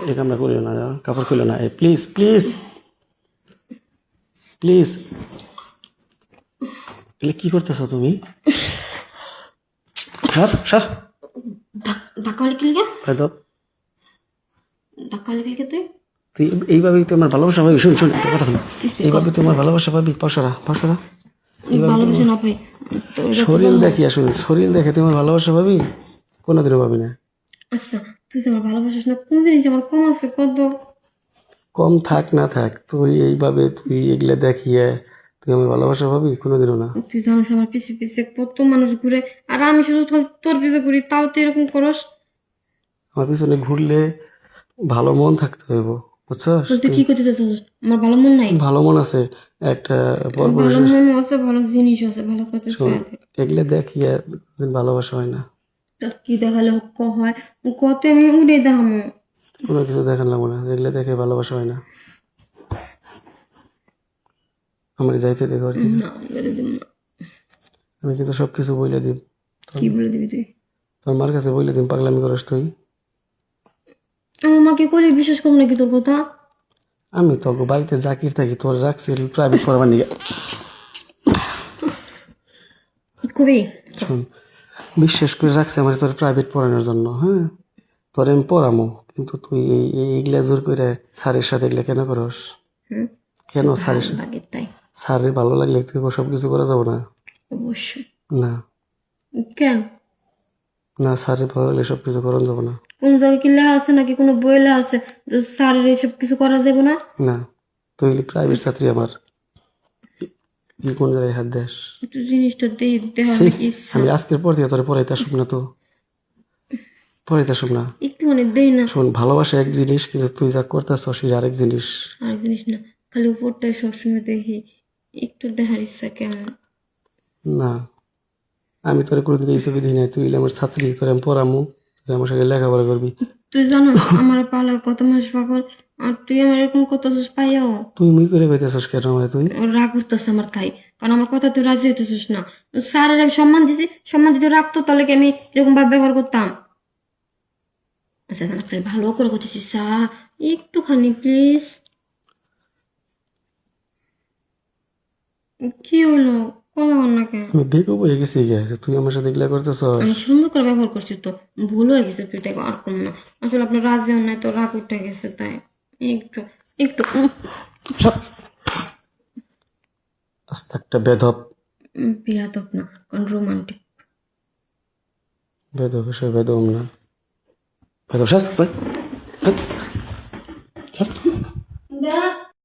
এই কামটা করিও না, কাপড় খুলো না, প্লিজ প্লিজ প্লিজ। এগুলো কি করতেছো তুমি? সর সর, ধাক্কা লেগে লিখে বেদব। ধাক্কা লেগে লিখে তুই তুই এইভাবেই তো আমার ভালোবাসা পাবি। শুন শুন, একটা কথা শোন, এইভাবে তো আমার ভালোবাসা পাবি। পশরা পশরা, ভালোবাসা না পাই তোর কাছে শরীর বললাম। দেখি, শুন, শরীর দেখে তুই আমার ভালোবাসা পাবি? কোনোদিনও পাবি না। আচ্ছা তুই তো আমার ভালোবাসিস না, কোন জিনিস আমার কম আছে কত? কম থাক না থাক, তুই এইভাবে তুই এগুলো দেখিয়ে তুই আমার ভালোবাসা পাবি? কোনোদিনও না। তুই জানিস আমার পিছে পিছে কত মানুষ ঘুরে, আর আমি শুধু তোর পিছে ঘুরি, তাও তুই এরকম করস। আমার পিছনে ঘুরলে ভালো মন থাকতে হইব, বুঝছস? তুই কি করতে চাচ্ছিস? আমার ভালো মন নাই? ভালো মন আছে একটা ভালো পরপুরুষের। মন আছে, ভালো জিনিস আছে, ভালো করতে চাই। এগুলো দেখিয়ে ভালোবাসা হয় না। তোর কি দেখালে হয় কত আমি উড়ে দেখামো? কোনো কিছু দেখালাম না, এগুলো দেখে ভালোবাসা হয় না। আমার যাইতে দেখো আর কি। না বলে দিব না। আমি কিন্তু সব কিছু বইলে দিব। কি বলে দিবি তুই? তোর মার কাছে বইলে দিন পাগলামি করস তুই। আমার মাকে করে বিশ্বাস করবো নাকি তোর কথা? আমি তো বাড়িতে জাকির থাকি, তোর রাখছি প্রাইভেট পড়াবার নিগে। কবি শোন, বিশ্বাস করে রাখছি আমার তোর প্রাইভেট পড়ানোর জন্য। হ্যাঁ, তোর আমি পড়ামো, কিন্তু তুই এইগুলা জোর করে স্যারের সাথে এগুলা কেন করস? কেন স্যারের সাথে? লাগে তাই স্যারের ভালো লাগলে তুই সব কিছু করা যাবো না? অবশ্যই। না কেন? না, স্যারের ভালো লাগলে সব কিছু করা যাবো না। কোন জায়গায় কি লেখা আছে নাকি কোনো বই লেখা আছে যে স্যারের এসব কিছু করা যাবে না? না, তুই প্রাইভেট ছাত্রী আমার, তুই কোন জায়গায় হাত দেস? একটু জিনিসটা দেখতে হবে ইচ্ছা। আমি আজকের পর থেকে তোর পড়াইতে আসুক না, তো পড়াইতে আসুক না। একটু অনেক দেই না। শোন, ভালোবাসা এক জিনিস, কিন্তু তুই যা করতেছ সেটা আরেক জিনিস। আর জিনিস না, খালি উপরটাই সবসময় দেখি, একটু দেখার ইচ্ছা কেমন। না, আমি তোর কোনোদিন এই ছবি দিই নাই। তুই হইলে আমার ছাত্রী, তোর আমি পড়ামু, তুই আমার সঙ্গে লেখাপড়া করবি। তুই জানো আমার পালার কত মানুষ পাগল, আর তুই আমার এরকম কত পাইয়াও তুই মুই করে কইতেছস কেন আমার? তুই রাগ করতেছে আমার তাই, কারণ আমার কথা তুই রাজি হইতেছিস না। স্যারের আমি সম্মান দিছি, সম্মান যদি রাখতো তাহলে কি আমি এরকম ভাবে ব্যবহার করতাম? আচ্ছা জানা খালি ভালো করে করতেছি স্যার, একটুখানি প্লিজ। কি হলো, কথা বল না কেন? আমি বেকুব হয়ে গেছি গেছে, তুই আমার সাথে এগুলা করতেছস। আমি সুন্দর করে ব্যবহার করছি তো, ভুল হয়ে গেছে, তুই এটা আর কম না। আসলে আপনার রাজি হন নাই তো, রাগ উঠে গেছে তাই। একটু একটু সব আস্তে একটা বেধব, বেয়াদব না, কারণ রোমান্টিক। বেধব, সে বেদম না, বেদব।